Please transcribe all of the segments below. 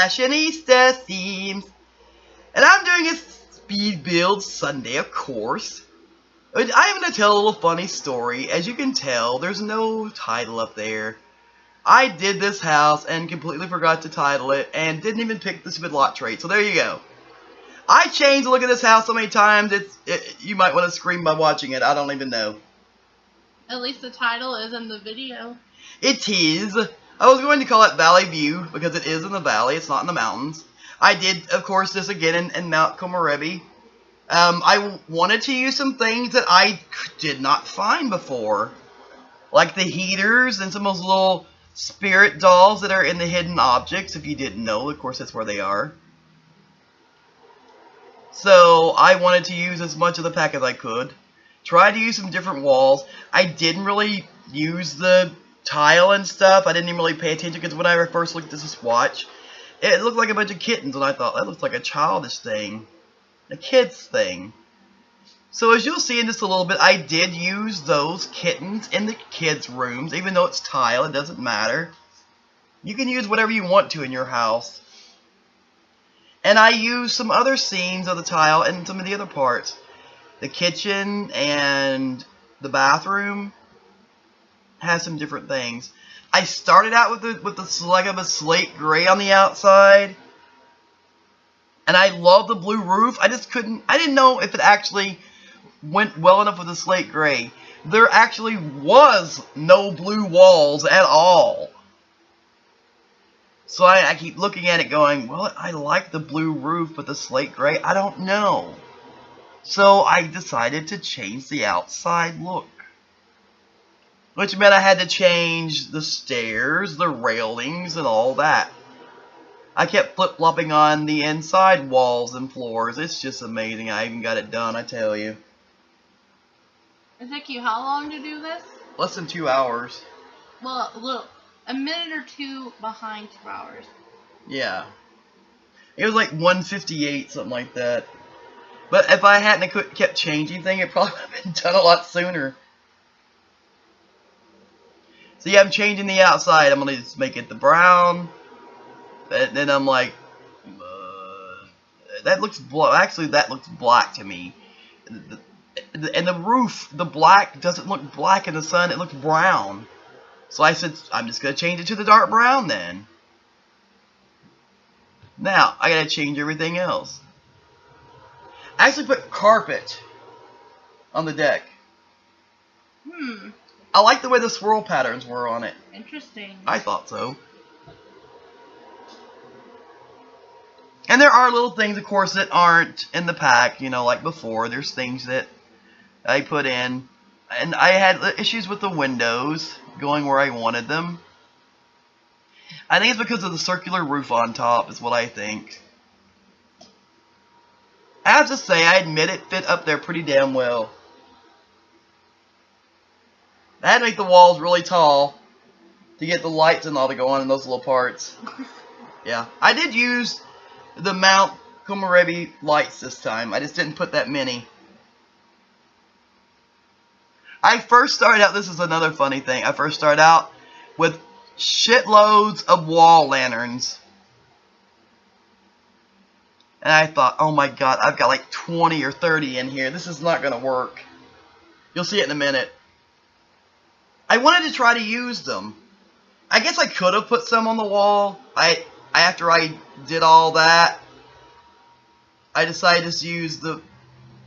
FashionistaSims, and I'm doing a speed build Sunday, of course. I'm going to tell a little funny story. As you can tell, there's no title up there. I did this house and completely forgot to title it, and didn't even pick the stupid lot trait, so there you go. I changed the look of this house so many times, you might want to scream by watching it, I don't even know. At least the title is in the video. It is. I was going to call it Valley View, because it is in the valley, it's not in the mountains. I did, of course, this again in Mount Komorebi. I wanted to use some things that I did not find before. Like the heaters and some of those little spirit dolls that are in the hidden objects. If you didn't know, of course, that's where they are. So, I wanted to use as much of the pack as I could. Tried to use some different walls. I didn't really use the tile and stuff. I didn't even really pay attention because when I first looked at this swatch, it looked like a bunch of kittens, and I thought, that looks like a childish thing. A kid's thing. So as you'll see in just a little bit, I did use those kittens in the kids' rooms. Even though it's tile, it doesn't matter. You can use whatever you want to in your house. And I used some other scenes of the tile and some of the other parts. The kitchen and the bathroom has some different things. I started out with the like of a slate gray on the outside. And I love the blue roof. I didn't know if it actually went well enough with the slate gray. There actually was no blue walls at all. So I keep looking at it going, well, I like the blue roof, but the slate gray, I don't know. So I decided to change the outside look. Which meant I had to change the stairs, the railings, and all that. I kept flip-flopping on the inside walls and floors. It's just amazing. I even got it done, I tell you. It took you how long to do this? Less than 2 hours. Well, look, a minute or two behind 2 hours. Yeah. It was like 1:58, something like that. But if I hadn't kept changing things, it probably would have been done a lot sooner. So yeah, I'm changing the outside. I'm going to just make it the brown. And then I'm like, that looks actually that looks black to me. And the roof, the black doesn't look black in the sun, it looks brown. So I said, I'm just going to change it to the dark brown then. Now, I got to change everything else. I actually put carpet on the deck. I like the way the swirl patterns were on it. Interesting. I thought so. And there are little things, of course, that aren't in the pack, you know, like before. There's things that I put in. And I had issues with the windows going where I wanted them. I think it's because of the circular roof on top, is what I think. I have to say, I admit it fit up there pretty damn well. I had to make the walls really tall to get the lights and all to go on in those little parts. Yeah, I did use the Mount Komorebi lights this time. I just didn't put that many. I first started out, this is another funny thing, I first started out with shitloads of wall lanterns. And I thought, oh my god, I've got like 20 or 30 in here. This is not going to work. You'll see it in a minute. I wanted to try to use them. I guess I could have put some on the wall. After I did all that, I decided to just use the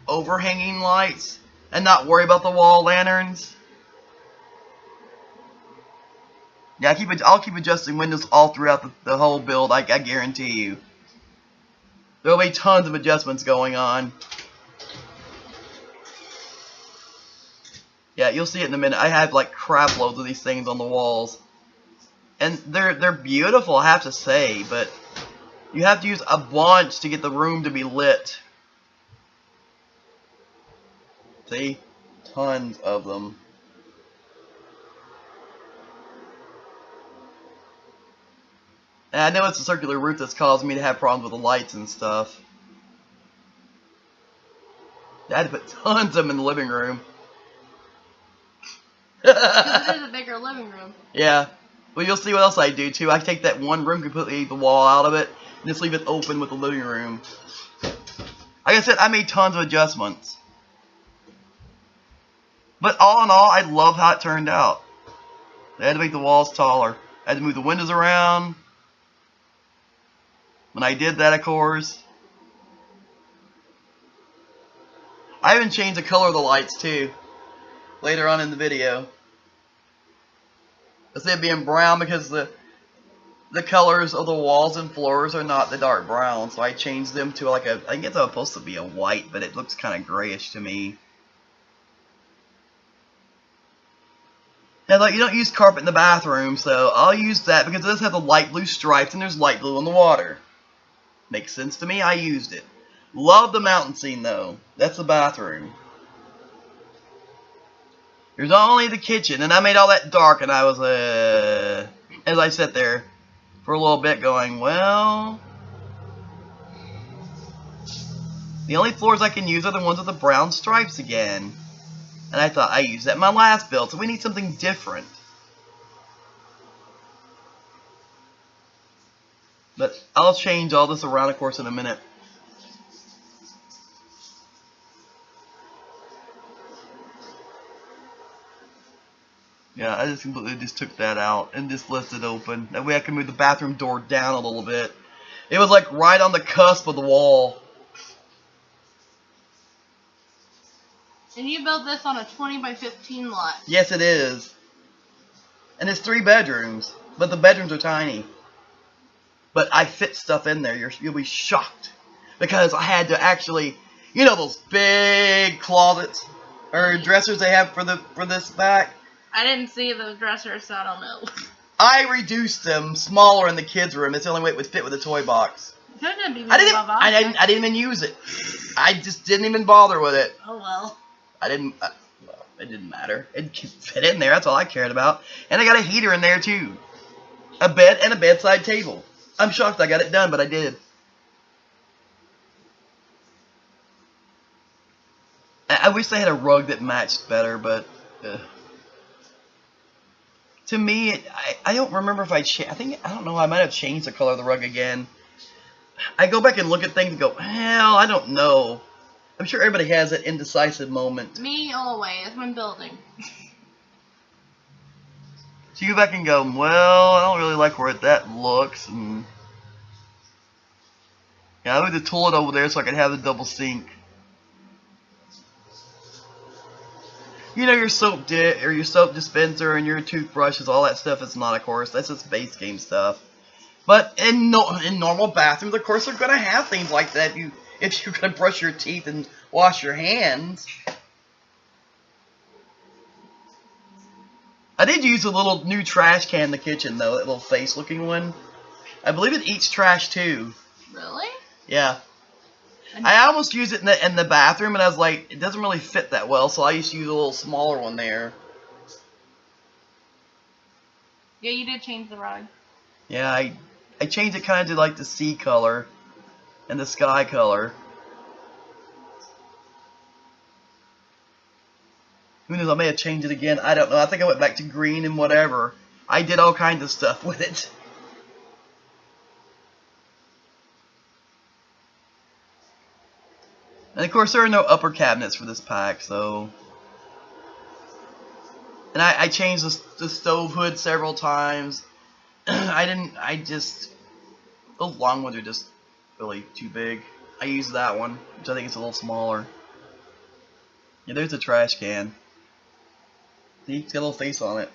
overhanging lights and not worry about the wall lanterns. Yeah, I'll keep adjusting windows all throughout the whole build, I guarantee you. There will be tons of adjustments going on. Yeah, you'll see it in a minute. I have like crap loads of these things on the walls. And they're beautiful, I have to say, but you have to use a bunch to get the room to be lit. See? Tons of them. And I know it's a circular roof that's caused me to have problems with the lights and stuff. I had to put tons of them in the living room. Because it is a bigger living room. Yeah. Well, you'll see what else I do, too. I take that one room, completely the wall out of it, Just leave it open with the living room. Like I said, I made tons of adjustments. But all in all, I love how it turned out. I had to make the walls taller. I had to move the windows around. When I did that, of course, I even changed the color of the lights too. Later on in the video. Instead of being brown, because the colors of the walls and floors are not the dark brown, so I changed them to like a, I think it's supposed to be a white, but it looks kind of grayish to me. Now, like, you don't use carpet in the bathroom, so I'll use that because it does have the light blue stripes and there's light blue in the water. Makes sense to me, I used it. Love the mountain scene though. That's the bathroom. There's only the kitchen, and I made all that dark, and I was, as I sat there for a little bit going, well, the only floors I can use are the ones with the brown stripes again. And I thought I used that in my last build, so we need something different. But I'll change all this around, of course, in a minute. Yeah, I just completely just took that out and just left it open. That way I can move the bathroom door down a little bit. It was like right on the cusp of the wall. And you built this on a 20 by 15 lot. Yes, it is. And it's 3 bedrooms, but the bedrooms are tiny. But I fit stuff in there. You'll be shocked. Because I had to actually, you know those big closets or dressers they have for this back? I didn't see the dressers, so I don't know. I reduced them smaller in the kids' room. That's the only way it would fit with a toy box. Couldn't be I didn't even use it. I just didn't even bother with it. Oh well. Well, it didn't matter. It could fit in there. That's all I cared about. And I got a heater in there too. A bed and a bedside table. I'm shocked I got it done, but I did. I wish they had a rug that matched better, but to me, I don't remember if I don't know. I might have changed the color of the rug again. I go back and look at things and go, hell, I don't know. I'm sure everybody has that indecisive moment. Me always when building. So you go back and go, well, I don't really like where that looks. And yeah, I moved the toilet over there so I could have the double sink. You know, your soap dispenser and your toothbrushes, all that stuff is not, of course. That's just base game stuff. But in normal bathrooms, of course, they're gonna have things like that. If you're gonna brush your teeth and wash your hands. I did use a little new trash can in the kitchen, though, that little face-looking one. I believe it eats trash too. Really? Yeah. I almost used it in the bathroom, and I was like, it doesn't really fit that well, so I used to use a little smaller one there. Yeah, you did change the rug. Yeah, I changed it kind of to like the sea color and the sky color. Who knows, I may have changed it again. I don't know. I think I went back to green and whatever. I did all kinds of stuff with it. And of course, there are no upper cabinets for this pack, so. And I changed the stove hood several times. Those long ones are just really too big. I used that one, which I think is a little smaller. Yeah, there's a trash can. See, it's got a little face on it.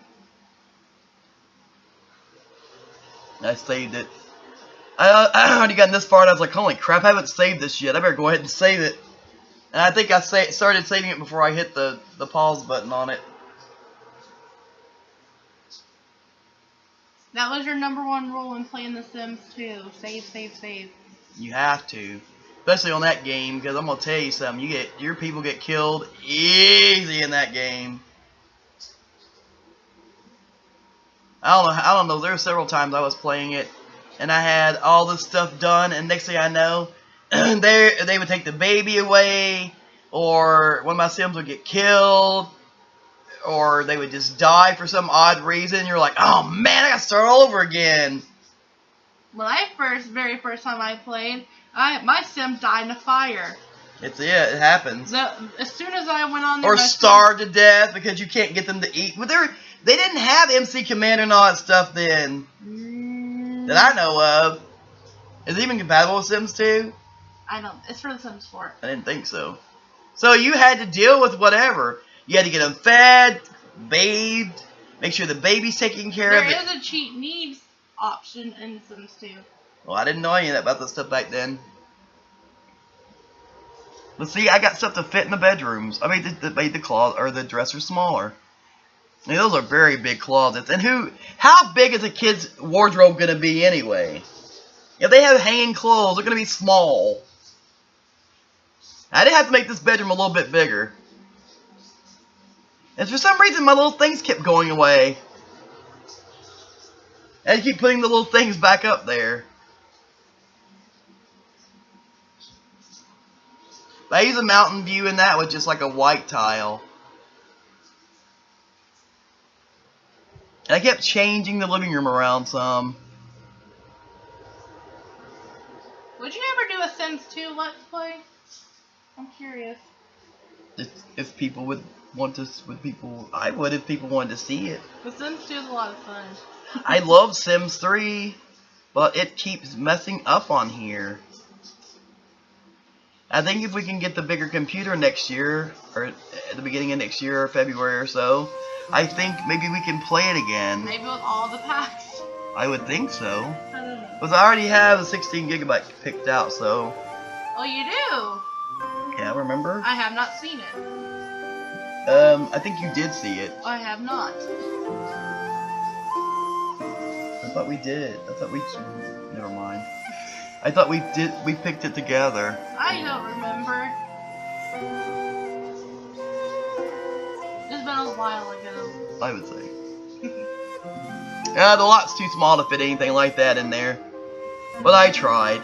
I saved it. I already gotten this far and I was like, holy crap, I haven't saved this yet. I better go ahead and save it. And I think I started saving it before I hit the pause button on it. That was your #1 rule in playing The Sims 2. Save, save, save. You have to. Especially on that game, because I'm going to tell you something. Your people get killed easy in that game. I don't know. There were several times I was playing it, and I had all this stuff done, and next thing I know, they would take the baby away, or one of my Sims would get killed, or they would just die for some odd reason. You're like, oh man, I gotta start all over again. when very first time I played, my sim died in a fire. It happens. As soon as I went on there, or starved to death because you can't get them to eat. But they didn't have MC Commander and all that stuff then that I know of. Is it even compatible with Sims 2? I don't. It's for the Sims 4. I didn't think so. So you had to deal with whatever. You had to get them fed, bathed, make sure the baby's taken care of. There is a cheat needs option in Sims 2. Well, I didn't know any of that about that stuff back then. But see, I got stuff to fit in the bedrooms. I made the closet or the dresser smaller. I mean, those are very big closets. And how big is a kid's wardrobe gonna be anyway? If they have hanging clothes, they're gonna be small. I did have to make this bedroom a little bit bigger. And for some reason, my little things kept going away. I had to keep putting the little things back up there. I use a mountain view in that with just like a white tile. And I kept changing the living room around some. Would you ever do a Sims 2 Let's Play? I'm curious. If people would want to, I would if people wanted to see it. The Sims 2 is a lot of fun. I love Sims 3, but it keeps messing up on here. I think if we can get the bigger computer next year, or at the beginning of next year, or February or so, I think maybe we can play it again. Maybe with all the packs. I would think so. I don't know. Because I already have a 16 gigabyte picked out, so. Oh, you do? Yeah, remember? I have not seen it. I think you did see it. I have not. I thought we did. Never mind. I thought we picked it together. I don't remember. It's been a while ago. I would say. The lot's too small to fit anything like that in there. But I tried.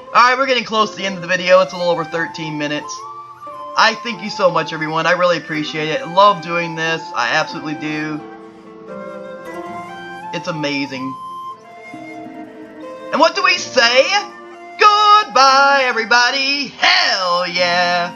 Alright, we're getting close to the end of the video. It's a little over 13 minutes. I thank you so much, everyone. I really appreciate it. I love doing this. I absolutely do. It's amazing. And what do we say? Goodbye, everybody. Hell yeah.